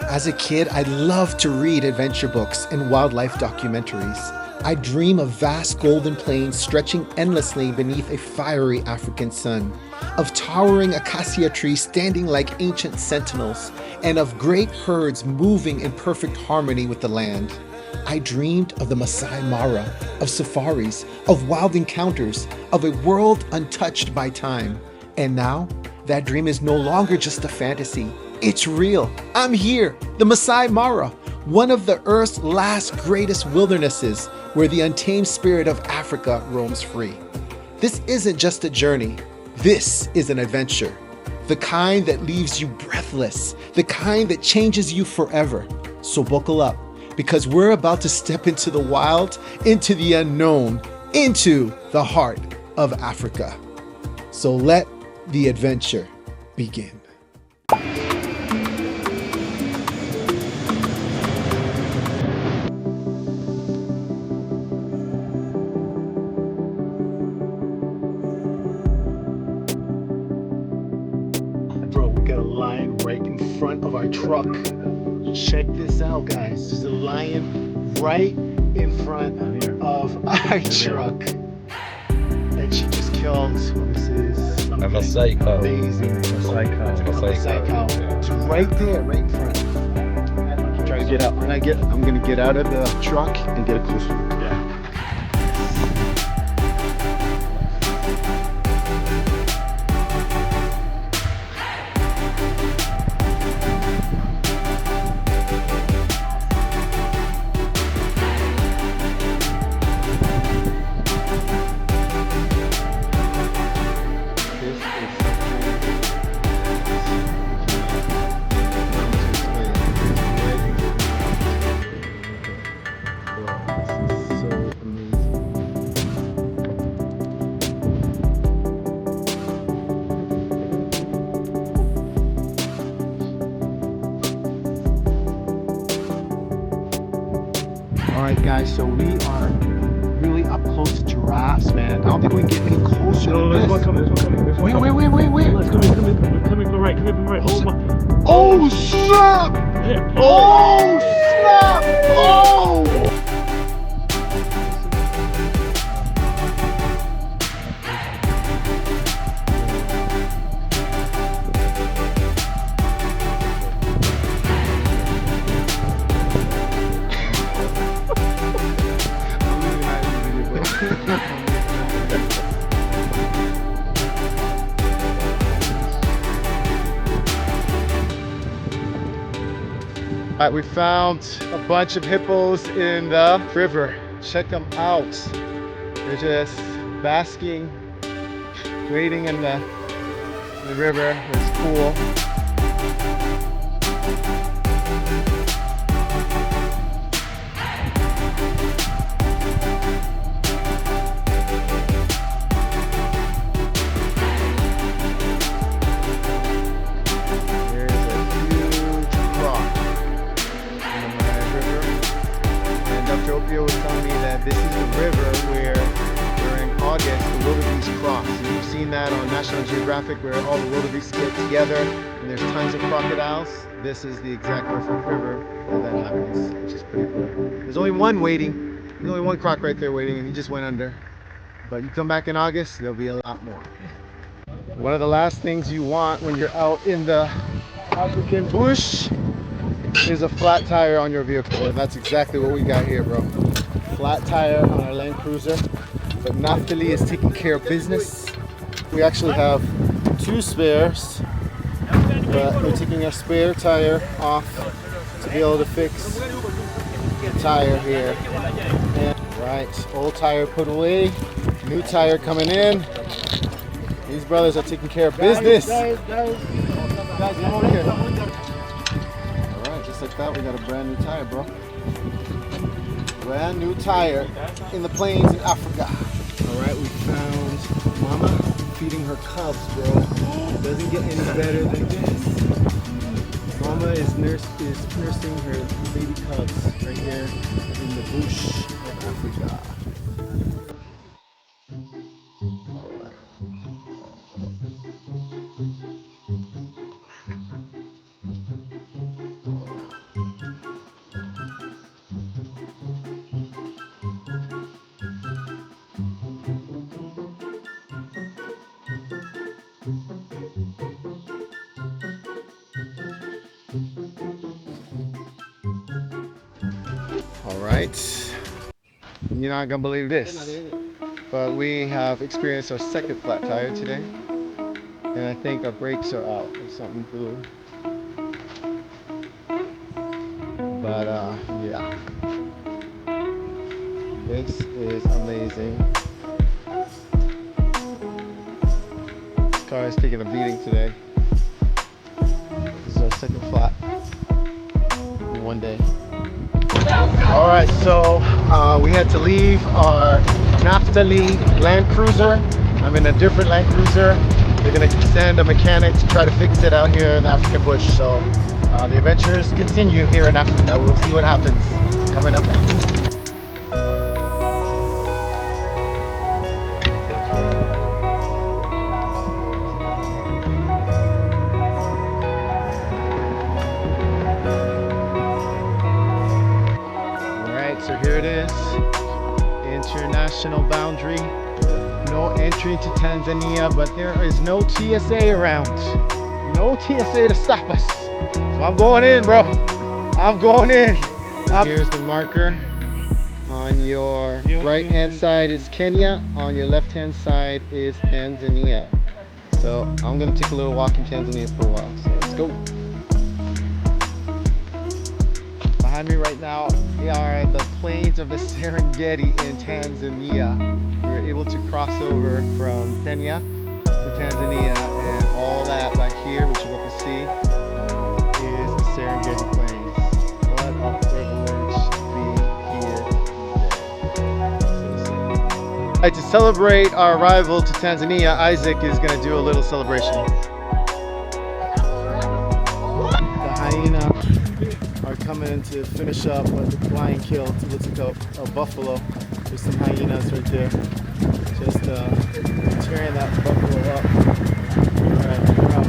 As a kid, I loved to read adventure books and wildlife documentaries. I dream of vast golden plains stretching endlessly beneath a fiery African sun, of towering acacia trees standing like ancient sentinels, and of great herds moving in perfect harmony with the land. I dreamed of the Masai Mara, of safaris, of wild encounters, of a world untouched by time. And now, that dream is no longer just a fantasy. It's real. I'm here, the Masai Mara, one of the Earth's last greatest wildernesses, where the untamed spirit of Africa roams free. This isn't just a journey. This is an adventure. The kind that leaves you breathless, the kind that changes you forever. So buckle up, because we're about to step into the wild, into the unknown, into the heart of Africa. So let the adventure begin. Bro, we got a lion right in front of our truck. Check this out, guys. There's a lion right in front of our truck. And she just killed, this is A Maasai cow. amazing. Maasai cow. Maasai cow. It's right there, right in front. Try to get out. I'm gonna get out of the truck and get a closer look. Alright guys, so we are really up close to giraffes, man. I don't think we can get any closer No, than there's this. one coming, there's one coming. There's one Wait. Let's come in from the right, come in from the right. Hold on. Oh snap! Yeah. Oh snap! Oh! Alright, we found a bunch of hippos in the river. Check them out. They're just basking, waiting in the river. It's cool. Was telling me that this is the river where during August the wildebeest cross. And you've seen that on National Geographic where all the wildebeest get together and there's tons of crocodiles. This is the exact river where that happens, which is pretty cool. There's only one waiting. There's only one croc right there waiting and he just went under. But you come back in August, there'll be a lot more. One of the last things you want when you're out in the African bush is a flat tire on your vehicle, and that's exactly what we got here, bro. Flat tire on our Land Cruiser, but Naftali is taking care of business. We actually have two spares, but we're taking our spare tire off to be able to fix the tire here. And, right, old tire put away, new tire coming in. These brothers are taking care of business. Guys, come over here. Like that, we got a brand new tire, bro. Brand new tire in the plains in Africa. All right, we found Mama feeding her cubs, bro. It doesn't get any better than this. Mama is nursing her baby cubs right here in the bush of Africa. right, you're not gonna believe this, but we have experienced our second flat tire today, and I think our brakes are out or something blue. But yeah, this is amazing. This car is taking a beating today. This is our second flat in one day. All right, so we had to leave our Naftali Land Cruiser. I'm in a different Land Cruiser. They're gonna send a mechanic to try to fix it out here in the African bush. So the adventures continue here in Africa. We'll see what happens coming up next. So here it is, international boundary. No entry to Tanzania, but there is no TSA around. No TSA to stop us. So I'm going in, bro. I'm going in. Here's the marker. On your right hand side is Kenya. On your left hand side is Tanzania. So I'm gonna take a little walk in Tanzania for a while. So let's go. Behind me right now are the plains of the Serengeti in Tanzania. We were able to cross over from Kenya to Tanzania, and all that back here, which you can see, is the Serengeti plains. What a privilege to be here today. All right, to celebrate our arrival to Tanzania, Isaac is going to do a little celebration. The hyena are coming in to finish up what the flying kill. It looks like a buffalo. There's some hyenas right there. Just tearing that buffalo up. Alright, we're out.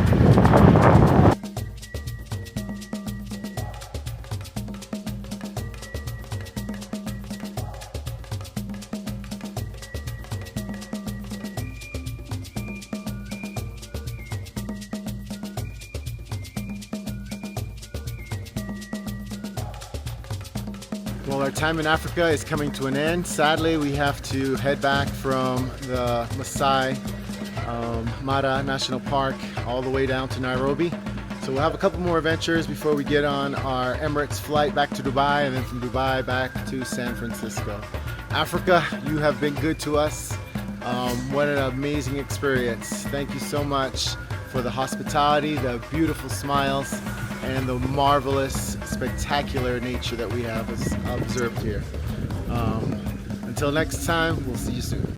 Well, our time in Africa is coming to an end. Sadly, we have to head back from the Masai Mara National Park all the way down to Nairobi. So we'll have a couple more adventures before we get on our Emirates flight back to Dubai, and then from Dubai back to San Francisco. Africa, you have been good to us. What an amazing experience. Thank you so much for the hospitality, the beautiful smiles, and the marvelous, spectacular nature that we have observed here. Until next time, we'll see you soon.